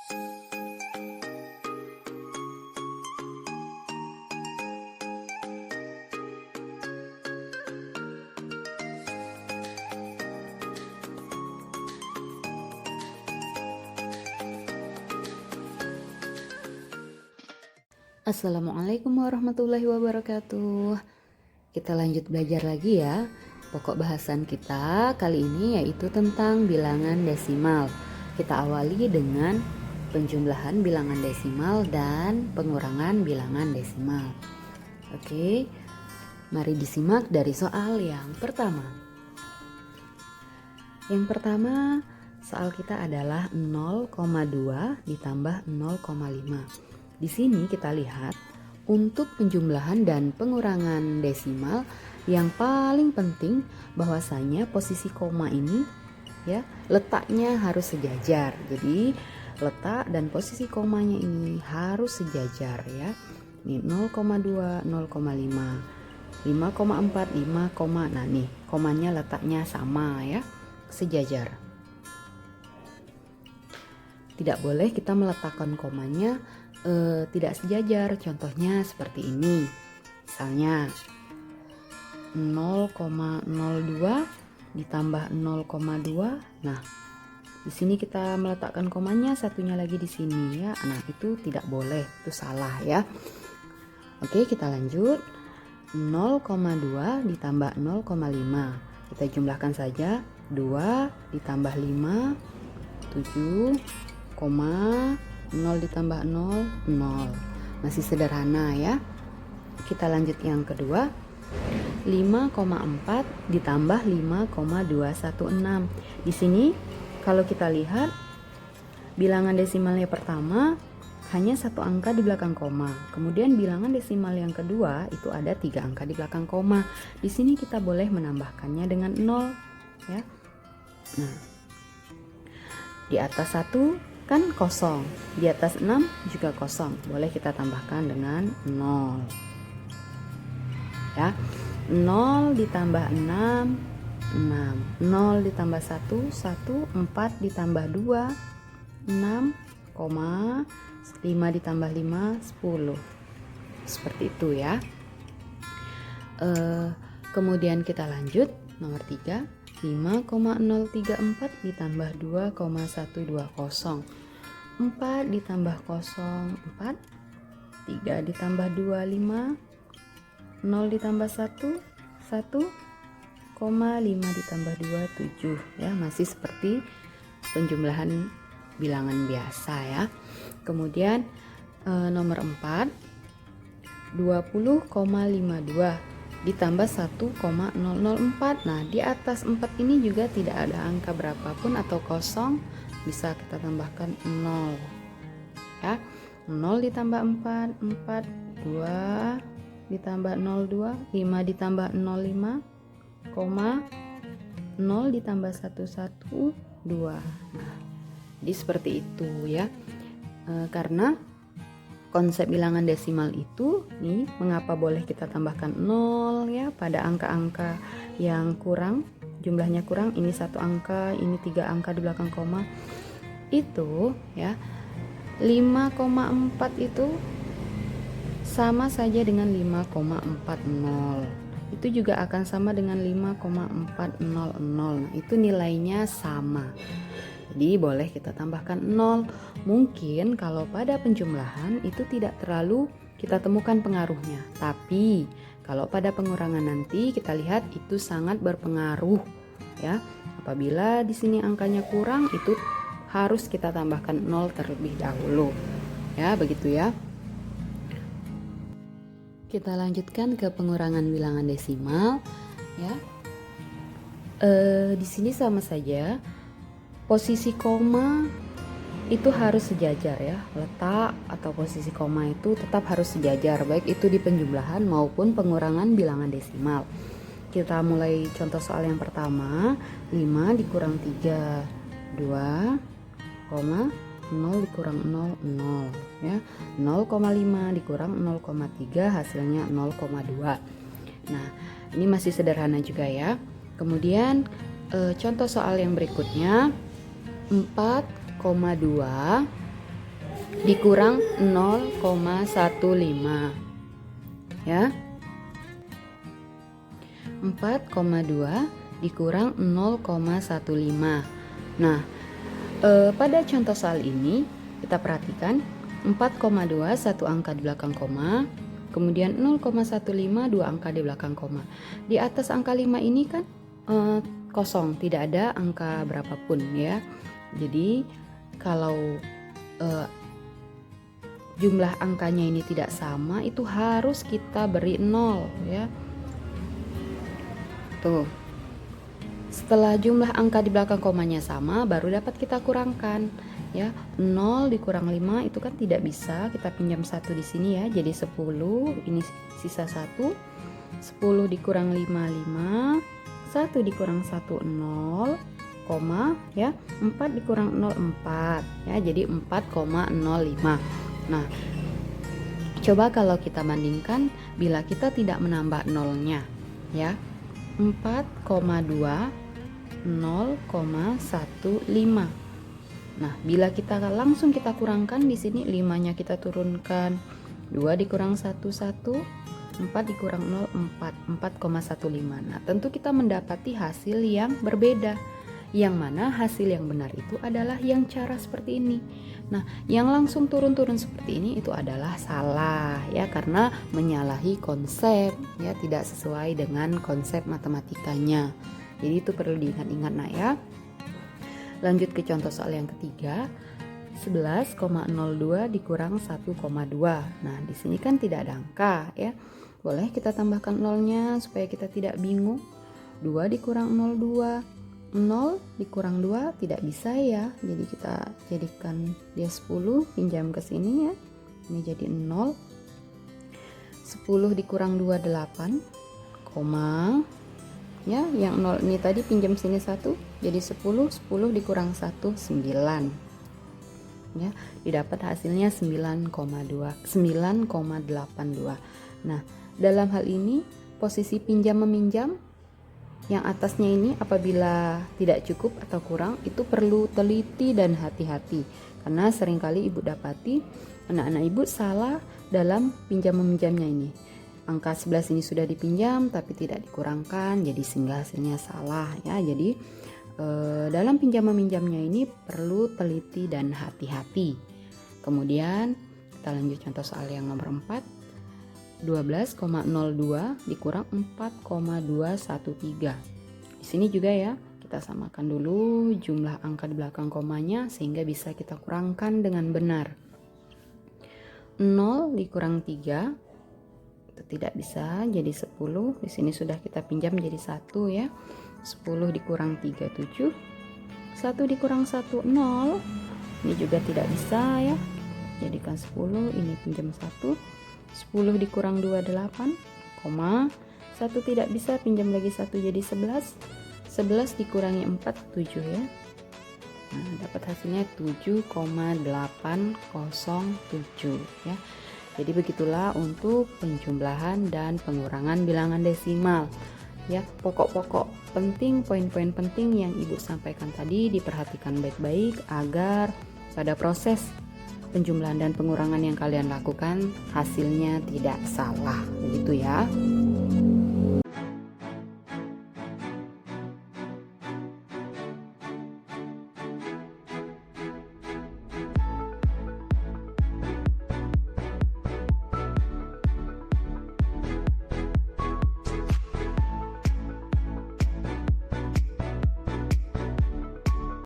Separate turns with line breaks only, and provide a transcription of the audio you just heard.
Assalamualaikum warahmatullahi wabarakatuh. Kita lanjut belajar lagi ya. Pokok bahasan kita kali ini yaitu tentang bilangan desimal. Kita awali dengan penjumlahan bilangan desimal dan pengurangan bilangan desimal. Oke, mari disimak dari soal yang pertama. Yang pertama, soal kita adalah 0,2 ditambah 0,5. Di sini kita lihat untuk penjumlahan dan pengurangan desimal yang paling penting bahwasanya posisi koma ini ya letaknya harus sejajar. Jadi letak dan posisi komanya ini harus sejajar ya. Ini 0,2, 0,5, 5,4, 5, nah nih komanya letaknya sama ya, sejajar. Tidak boleh kita meletakkan komanya tidak sejajar. Contohnya seperti ini. Misalnya 0,02 ditambah 0,2. Nah, di sini kita meletakkan komanya satunya lagi di sini ya. Nah, itu tidak boleh, itu salah ya. Oke, kita lanjut. 0,2 ditambah 0,5. Kita jumlahkan saja. 2 ditambah 5 7, 0 ditambah 0, 0. Masih sederhana ya. Kita lanjut yang kedua. 5,4 ditambah 5,216. Di sini kalau kita lihat bilangan desimalnya pertama hanya satu angka di belakang koma. Kemudian bilangan desimal yang kedua itu ada 3 angka di belakang koma. Di sini kita boleh menambahkannya dengan 0 ya. Nah, di atas 1 kan kosong, di atas 6 juga kosong, boleh kita tambahkan dengan 0 ya. 0 ditambah 6, 6, 0 ditambah 1, 1, 4 ditambah 2, 6, 5 ditambah 5, 10. Seperti itu ya. Kemudian kita lanjut nomor 3. 5,034 ditambah 2,120. 4 ditambah 0, 4. 3 ditambah 2, 5. 0 ditambah 1, 1. 5 ditambah 2, 7 ya. Masih seperti penjumlahan bilangan biasa ya. Kemudian nomor 4, 20,52 ditambah 1,004. Nah, di atas 4 ini juga tidak ada angka berapapun atau kosong, bisa kita tambahkan 0 ya. 0 ditambah 4, 4, 2 ditambah 02, 5 ditambah 05, 0 ditambah 11, 2. Nah, jadi seperti itu ya. Karena konsep bilangan desimal itu nih, mengapa boleh kita tambahkan 0 ya pada angka-angka yang kurang, jumlahnya kurang, ini 1 angka, ini 3 angka di belakang koma. Itu ya 5,4 itu sama saja dengan 5,40. Itu juga akan sama dengan 5,400. Nah, itu nilainya sama. Jadi boleh kita tambahkan 0. Mungkin kalau pada penjumlahan itu tidak terlalu kita temukan pengaruhnya. Tapi kalau pada pengurangan nanti kita lihat itu sangat berpengaruh ya. Apabila di sini angkanya kurang, itu harus kita tambahkan 0 terlebih dahulu. Ya, begitu ya. Kita lanjutkan ke pengurangan bilangan desimal ya. Di sini sama saja. Posisi koma itu harus sejajar ya. Letak atau posisi koma itu tetap harus sejajar, baik itu di penjumlahan maupun pengurangan bilangan desimal. Kita mulai contoh soal yang pertama. 5 dikurang 3, 2, 0 dikurang 0, 0 ya. 0,5 dikurang 0,3 hasilnya 0,2. Nah, ini masih sederhana juga ya. Kemudian contoh soal yang berikutnya. 4,2 dikurang 0,15 ya. 4,2 dikurang 0,15. Nah, pada contoh soal ini kita perhatikan 4,2 satu angka di belakang koma, kemudian 0,15 dua angka di belakang koma. Di atas angka 5 ini kan kosong, tidak ada angka berapapun ya. Jadi kalau jumlah angkanya ini tidak sama, itu harus kita beri 0 ya. Tuh. Setelah jumlah angka di belakang komanya sama, baru dapat kita kurangkan ya. 0 dikurang 5 itu kan tidak bisa, kita pinjam 1 di sini ya. Jadi 10, ini sisa 1. 10 dikurang 5, 5. 1 dikurang 1, 0, koma ya. 4 dikurang 0, 4 ya. Jadi 4,05. Nah, coba kalau kita bandingkan bila kita tidak menambah nolnya ya. 4,2 0,15. Nah, bila kita langsung kita kurangkan di sini 5-nya kita turunkan. 2 dikurang 1, 1. 4 dikurang 0, 4. 4,15. Nah, tentu kita mendapati hasil yang berbeda. Yang mana hasil yang benar itu adalah yang cara seperti ini. Nah, yang langsung turun-turun seperti ini itu adalah salah ya, karena menyalahi konsep ya, tidak sesuai dengan konsep matematikanya. Jadi itu perlu diingat-ingat nak ya. Lanjut ke contoh soal yang ketiga. 11,02 dikurang 1,2. Nah, di sini kan tidak ada angka ya. Boleh kita tambahkan nolnya supaya kita tidak bingung. 2 dikurang 0,2. 0 dikurang 2 tidak bisa ya. Jadi kita jadikan dia 10, pinjam ke sini ya. Ini jadi 0. 10 dikurang 2, 8, koma ya, yang 0 ini tadi pinjam sini 1, jadi 10 dikurang 1, 9 ya, didapat hasilnya 9,82. Nah, dalam hal ini posisi pinjam meminjam yang atasnya ini apabila tidak cukup atau kurang, itu perlu teliti dan hati-hati, karena seringkali ibu dapati anak-anak ibu salah dalam pinjam meminjamnya ini. Angka 11 ini sudah dipinjam tapi tidak dikurangkan, jadi sehingga hasilnya salah ya. Jadi dalam pinjam meminjamnya ini perlu teliti dan hati-hati. Kemudian kita lanjut contoh soal yang nomor 4. 12,02 dikurang 4,213. Di sini juga ya, kita samakan dulu jumlah angka di belakang komanya sehingga bisa kita kurangkan dengan benar. 0 dikurang 3 itu tidak bisa, jadi 10. Di sini sudah kita pinjam jadi 1 ya. 10 dikurang 3, 7. 1 dikurang 1, 0. Ini juga tidak bisa ya. Jadikan 10, ini pinjam 1. 10 dikurang 2, 8, koma. 1 tidak bisa, pinjam lagi 1 jadi 11. 11 dikurangi 4, 7 ya. Nah, dapat hasilnya 7,807 ya. Jadi begitulah untuk penjumlahan dan pengurangan bilangan desimal ya. Pokok-pokok penting, poin-poin penting yang ibu sampaikan tadi diperhatikan baik-baik agar pada proses penjumlahan dan pengurangan yang kalian lakukan hasilnya tidak salah, begitu ya.